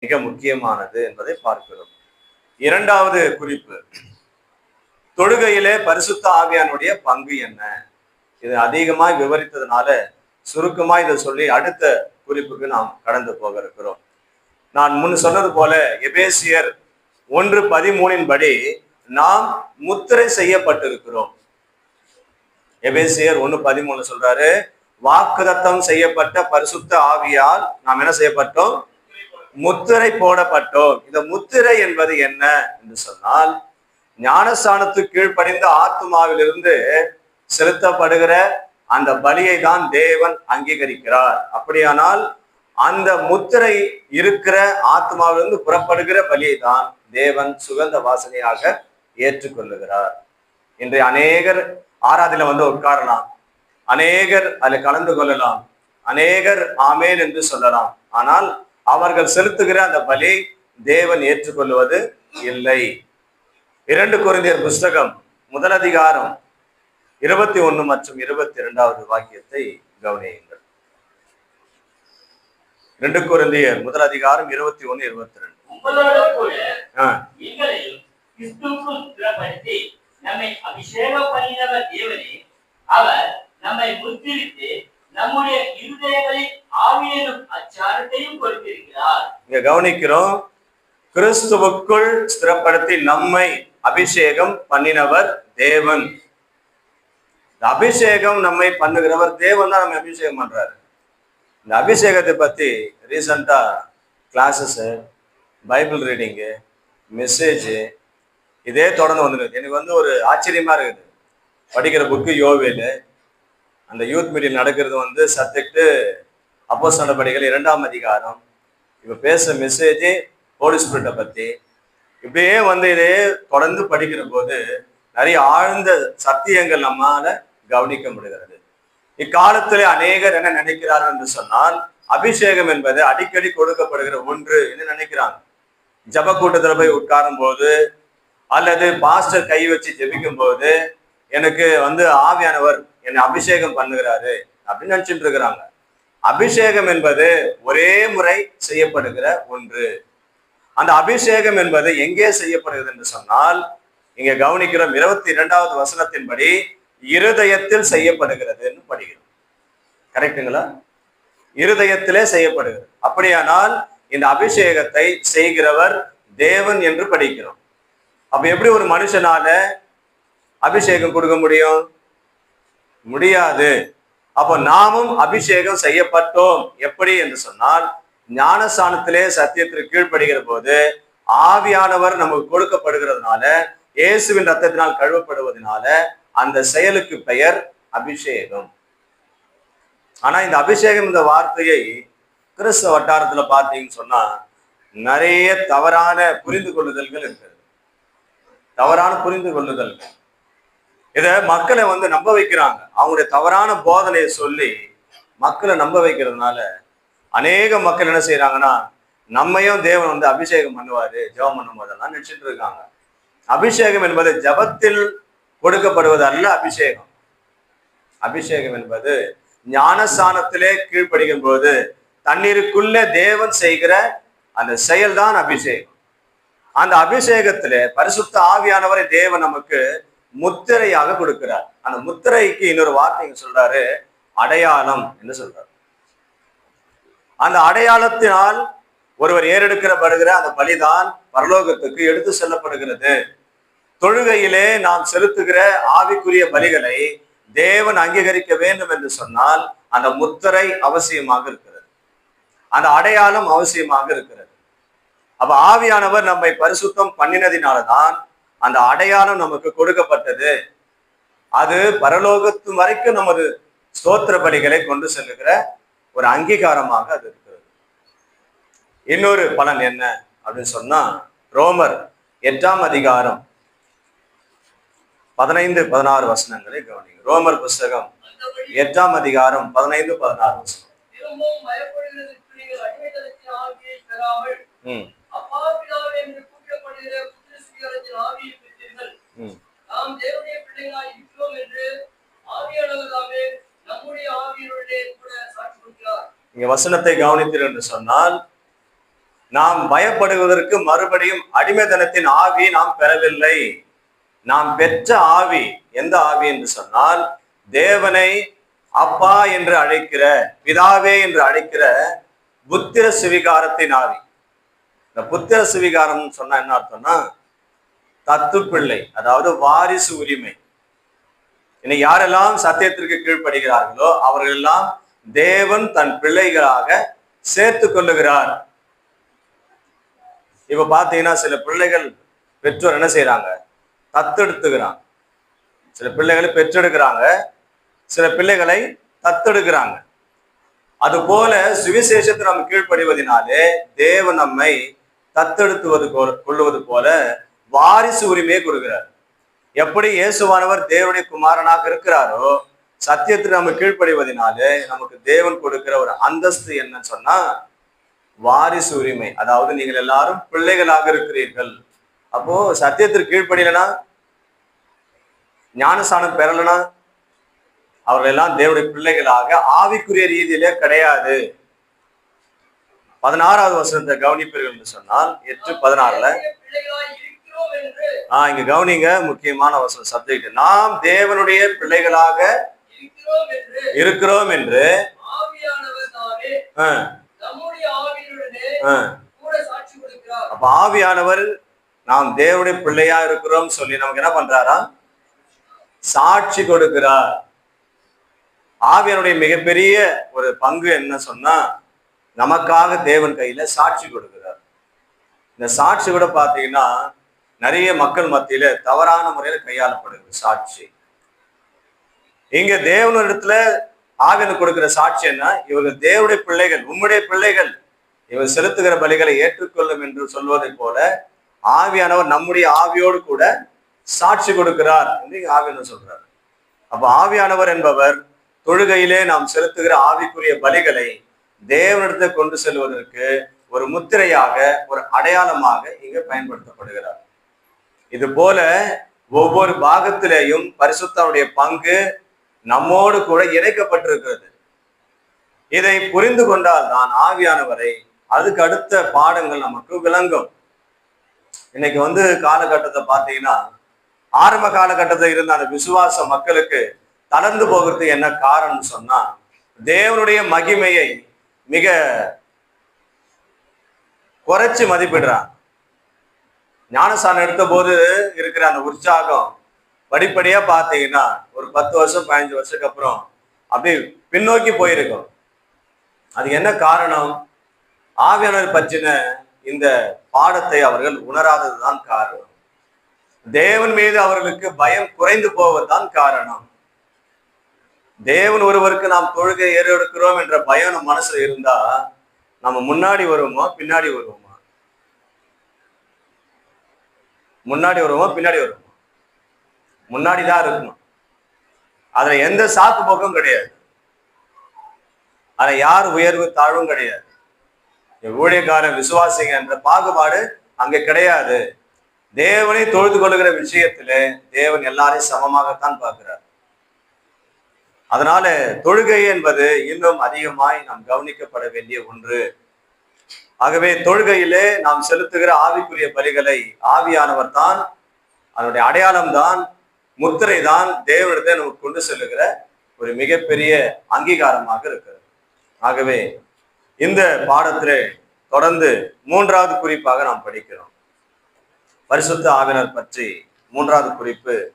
மிக முக்கியமானது என்பதை பார்க்கிறோம். இரண்டாவது குறிப்பு, தொழுகையிலே பரிசுத்த ஆவியானுடைய பங்கு என்ன? இது அதிகமாய் விவரித்ததுனால சுருக்கமாய் இதை சொல்லி அடுத்த குறிப்புக்கு நாம் கடந்து போக இருக்கிறோம். நான் முன் சொன்னது போல எபேசியர் 1:13 படி நாம் முத்திரை செய்யப்பட்டிருக்கிறோம். எபேசியர் 1:13 சொல்றாரு, வாக்குதத்தம் செய்யப்பட்ட பரிசுத்த ஆவியால் நாம் என்ன செய்யப்பட்டோம்? முத்திரை போடப்பட்டோம். இந்த முத்திரை என்பது என்ன என்று சொன்னால், ஞானஸ்தானத்துக்கு கீழ்ப்படிந்த ஆத்துமாவிலிருந்து செலுத்தப்படுகிற அந்த பலியை தான் தேவன் அங்கீகரிக்கிறார். அப்படியானால் அந்த முத்திரை இருக்கிற ஆத்மாவிலிருந்து புறப்படுகிற பலியை தான் தேவன் சுகந்த வாசனையாக ஏற்றுக்கொள்ளுகிறார். இன்றைய அநேகர் ஆராதனையில உட்காரலாம், அநேகர் அதில் கலந்து கொள்ளலாம், அநேகர் ஆமேன் என்று சொல்லலாம். ஆனால் அவர்கள் செலுத்துகிற அந்த பலி தேவன் ஏற்றுக்கொள்வது இல்லை. 2 கொரிந்தியர் புஸ்தகம் 1 அதிகாரம் 21 மற்றும் 22வது வாக்கியத்தை கவனியுங்கள். 2 கொரிந்தியர் 1 அதிகாரம் 21, 22. நம்மை அபிஷேகம் பண்ணினவர் தேவனே, அவர் நம்மை முத்திரித்து நம்முடைய இருதயங்களில் ஆவியனும் அச்சாரத்தையும் கொடுத்திருக்கிறார். இங்க கவனிக்கிறோம், கிறிஸ்துவுக்குள் ஸ்திரப்படுத்தி நம்மை அபிஷேகம் பண்ணினவர் தேவன். அபிஷேகம் நம்மை பண்ணுகிறவர் தேவன் தான். நம்ம அபிஷேகம் பண்றாரு. இந்த அபிஷேகத்தை பத்தி ரீசண்டா கிளாஸஸ், பைபிள் ரீடிங்கு, மெசேஜ் இதே தொடர்ந்து வந்துருக்கு. எனக்கு ஒரு ஆச்சரியமா இருக்குது. படிக்கிற புக்கு யோவேலு, அந்த யூத் மீட்டிங் நடக்கிறது சப்ஜெக்ட் அப்போஸ்தலர் நடபடிகள் 2ஆம் அதிகாரம். இப்போ பேச மெசேஜ் ஹோலி ஸ்பிரிட்டை பற்றி. இப்படியே இதே தொடர்ந்து படிக்கிற போது நிறைய ஆழ்ந்த சத்தியங்கள் நம்மால கவனிக்க முடிகிறது. இக்காலத்திலே அநேகர் என்ன நினைக்கிறார்கள் என்று சொன்னால், அபிஷேகம் என்பது அடிக்கடி கொடுக்கப்படுகிற ஒன்று என்று நினைக்கிறாங்க. ஜப கூட்டத்தில் போய் உட்காரும் போது அல்லது பாஸ்டர் கை வச்சு ஜெபிக்கும் போது எனக்கு ஆவியானவர் என்னை அபிஷேகம் பண்ணுகிறாரு அப்படின்னு நினைச்சிட்டு இருக்கிறாங்க. அபிஷேகம் என்பது ஒரே முறை செய்யப்படுகிற ஒன்று. அந்த அபிஷேகம் என்பது எங்கே செய்யப்படுகிறது என்று சொன்னால், இங்க கவனிக்கிறோம், 22வது வசனத்தின்படி இருதயத்தில் செய்யப்படுகிறதுன்னு படிக்கிறோம். கரெக்டுங்களா? இருதயத்திலே செய்யப்படுகிறது. அப்படியானால் இந்த அபிஷேகத்தை செய்கிறவர் தேவன் என்று படிக்கிறோம். அப்ப எப்படி ஒரு மனுஷனால அபிஷேகம் கொடுக்க முடியும்? முடியாது. அப்போ நாமும் அபிஷேகம் செய்யப்பட்டோம். எப்படி என்று சொன்னால், ஞானஸ்தானத்திலே சத்தியத்திற்கு கீழ்ப்படுகிற போது ஆவியானவர் நமக்கு கொடுக்கப்படுகிறதுனால, இயேசுவின் ரத்தத்தினால் கழுவப்படுவதனால அந்த செயலுக்கு பெயர் அபிஷேகம். ஆனா இந்த அபிஷேகம் இந்த வார்த்தையை கிறிஸ்தவ வட்டாரத்துல பார்த்தீங்கன்னு சொன்னா நிறைய தவறான புரிந்து கொள்ளுதல்கள் இருக்கிறது. தவறான புரிந்து கொள்ளுதல்கள் இதை மக்களை நம்ப வைக்கிறாங்க. அவங்களுடைய தவறான போதனையை சொல்லி மக்களை நம்ப வைக்கிறதுனால அநேக மக்கள் என்ன செய்யறாங்கன்னா, நம்மையும் தேவன் அபிஷேகம் பண்ணுவாரு ஜெபம் பண்ணும் போதெல்லாம் நினைச்சிட்டு இருக்காங்க. அபிஷேகம் என்பது ஜபத்தில் கொடுக்கப்படுவது அல்ல. அபிஷேகம் அபிஷேகம் என்பது ஞானஸ்தானத்திலே கீழ்ப்படுகிற போது தண்ணீருக்குள்ள தேவன் செய்கிற அந்த செயல்தான் அபிஷேகம். அந்த அபிஷேகத்திலே பரிசுத்த ஆவியானவரை தேவன் நமக்கு முத்திரையாக கொடுக்கிறார். அந்த முத்திரைக்கு இன்னொரு வார்த்தை சொல்றாரு, அடையாளம் என்று சொல்றாரு. அந்த அடையாளத்தினால் ஒருவர் ஏறெடுக்கப்படுகிற அந்த பலிதான் பரலோகத்துக்கு எடுத்து செல்லப்படுகிறது. தொழுகையிலே நாம் செலுத்துகிற ஆவிக்குரிய பலிகளை தேவன் அங்கீகரிக்க வேண்டும் என்று சொன்னால் அந்த முத்திரை அவசியமாக இருக்கிறது. அந்த அடையாளம் அவசியமாக இருக்கிறது. அப்ப ஆவியானவர் நம்மை பரிசுத்தம் பண்ணினதினால்தான் அந்த அடையாளம் நமக்கு கொடுக்கப்பட்டது. அது பரலோகத்து வரைக்கும் நமது ஸ்தோத்திர பலிகளை கொண்டு செல்லுகிற ஒரு அங்கீகாரமாக அது இருக்கிறது. இன்னொரு பலன் என்ன அப்படின்னு சொன்னா, ரோமர் 8ஆம் அதிகாரம் 15-16 வசனங்களை கவனிங்க. ரோமர் புஸ்தகம் 8ஆம் அதிகாரம் 15-16 வசனம். இங்க வசனத்தை கவனித்தீர்கள் என்று சொன்னால், நாம் பயப்படுவதற்கு மறுபடியும் அடிமைத்தனத்தின் ஆவி நாம் பெறவில்லை. நாம் பெற்ற ஆவி எந்த ஆவி என்று சொன்னால், தேவனை அப்பா என்று அழைக்கிற, பிதாவே என்று அழைக்கிற புத்திர சுவிகாரத்தின் ஆவி. இந்த புத்திர சுவிகாரம் சொன்னா என்ன அர்த்தம்னா, தத்து பிள்ளை, அதாவது வாரிசு உரிமை. இன்னைக்கு யாரெல்லாம் சத்தியத்திற்கு கீழ்ப்படுகிறார்களோ அவர்கள் எல்லாம் தேவன் தன் பிள்ளைகளாக சேர்த்து கொள்ளுகிறார். இப்ப பாத்தீங்கன்னா சில பிள்ளைகள் பெற்றோர் என்ன செய்யறாங்க, தத்தெடுத்துக்கிறாங்க. சில பிள்ளைகளை பெற்றெடுக்கிறாங்க, சில பிள்ளைகளை தத்தெடுக்கிறாங்க. அது போல சுவிசேஷத்தை நம்ம கீழ்ப்படிவதனாலே தேவன் நம்மை தத்தெடுத்துவது கொள்ளுவது போல வாரிசு உரிமையை கொடுக்கிறார். எப்படி இயேசுவானவர் தேவனுடைய குமாரனாக இருக்கிறாரோ, சத்தியத்தை நம்ம கீழ்ப்படிவதனாலே நமக்கு தேவன் கொடுக்கிற ஒரு அந்தஸ்து என்னன்னு சொன்னா வாரிசு உரிமை. அதாவது நீங்கள் எல்லாரும் பிள்ளைகளாக இருக்கிறீர்கள். அப்போ சத்தியத்திற்கு கீழ்ப்படியலனா, ஞானஸ்தானம் பெறலனா, அவர்கள் எல்லாம் தேவனுடைய பிள்ளைகளாக ஆவிக்குரிய ரீதியிலே கிடையாது. 16வது வசனத்தை கவனிப்பீர்கள் என்று சொன்னால் 8:16 இங்க கவனிங்க, முக்கியமான வசனம் சப்ஜெக்ட். நாம் தேவனுடைய பிள்ளைகளாக இருக்கிறோம் என்று அப்ப ஆவியானவர் நாம் தேவனுடைய பிள்ளையா இருக்கிறோம் சொல்லி நமக்கு என்ன பண்றாரா, சாட்சி கொடுக்கிறார். ஆவியானுடைய மிகப்பெரிய ஒரு பங்கு என்ன சொன்னா, நமக்காக தேவன் கையில சாட்சி கொடுக்கிறார். இந்த சாட்சி கூட பாத்தீங்கன்னா நிறைய மக்கள் மத்தியில தவறான முறையில கையாளப்படுகிறது சாட்சி. இங்க தேவனிடத்துல ஆவியானவர் கொடுக்கிற சாட்சி என்ன, இவர்கள் தேவனுடைய பிள்ளைகள், உம்முடைய பிள்ளைகள், இவர் செலுத்துகிற பலிகளை ஏற்றுக்கொள்ளும் என்று சொல்வதை போல ஆவியானவர் நம்முடைய ஆவியோடு கூட சாட்சி கொடுக்கிறார் என்று ஆவியானவர் சொல்றார். அப்ப ஆவியானவர் என்பவர் தொழுகையிலே நாம் செலுத்துகிற ஆவிக்குரிய பலிகளை தேவனிடத்தை கொண்டு செல்வதற்கு ஒரு முத்திரையாக, ஒரு அடையாளமாக இங்கு பயன்படுத்தப்படுகிறார். இது போல ஒவ்வொரு பாகத்திலேயும் பரிசுத்தனுடைய பங்கு நம்மோடு கூட இணைக்கப்பட்டிருக்கிறது. இதை புரிந்து கொண்டால் தான் ஆவியானவரை அதுக்கு அடுத்த பாடங்கள் நமக்கு விளங்கும். இன்னைக்கு காலகட்டத்தை பார்த்தீங்கன்னா, ஆரம்ப காலகட்டத்தில் இருந்த அந்த விசுவாச மக்களுக்கு தளர்ந்து போகிறது என்ன காரணம்னு சொன்னா, தேவனுடைய மகிமையை மிக குறைச்சு மதிப்பிடுறாங்க. ஞானஸ்தானம் எடுத்த போது இருக்கிற அந்த உற்சாகம் படிப்படியா பார்த்தீங்கன்னா ஒரு 10 வருஷம் 15 வருஷத்துக்கு அப்புறம் அப்படி பின்னோக்கி போயிருக்கும். அது என்ன காரணம்? ஆவியானவர் பற்றின இந்த பாடத்தை அவர்கள் உணராததுதான் காரணம். தேவன் மீது அவர்களுக்கு பயம் குறைந்து போவதுதான் காரணம். தேவன் ஒருவருக்கு நாம் தொழுகை ஏறெடுக்கிறோம் என்ற பயம் நம்ம மனசுல இருந்தா நம்ம முன்னாடி வருவோமா பின்னாடி வருவோமா? முன்னாடி வருவோமா பின்னாடி வருவோமா? முன்னாடிதான் இருக்கணும். அதுல எந்த சாக்கு போக்கும் கிடையாது. அதுல யார் உயர்வு தாழ்வும் கிடையாது. ஊழியக்காரன் விசுவாசிங்க என்ற பாகுபாடு அங்க கிடையாது. தேவனை தொழுது கொள்ளுகிற விஷயத்துல தேவன் எல்லாரையும் சமமாகத்தான் பார்க்கிறார். அதனால தொழுகை என்பது இன்னும் அதிகமாய் நாம் கவனிக்கப்பட வேண்டிய ஒன்று. ஆகவே தொழுகையிலே நாம் செலுத்துகிற ஆவிக்குரிய பலிகளை ஆவியானவர் தான், அதனுடைய அடையாளம் தான், முத்திரை தான் தேவனிடத்தை நமக்கு கொண்டு செல்லுகிற ஒரு மிகப்பெரிய அங்கீகாரமாக இருக்கிறது. ஆகவே இந்த பாடத்திலே தொடர்ந்து 3வது குறிப்பாக நாம் படிக்கிறோம். பரிசுத்த ஆவியானவர் பற்றி 3வது குறிப்பு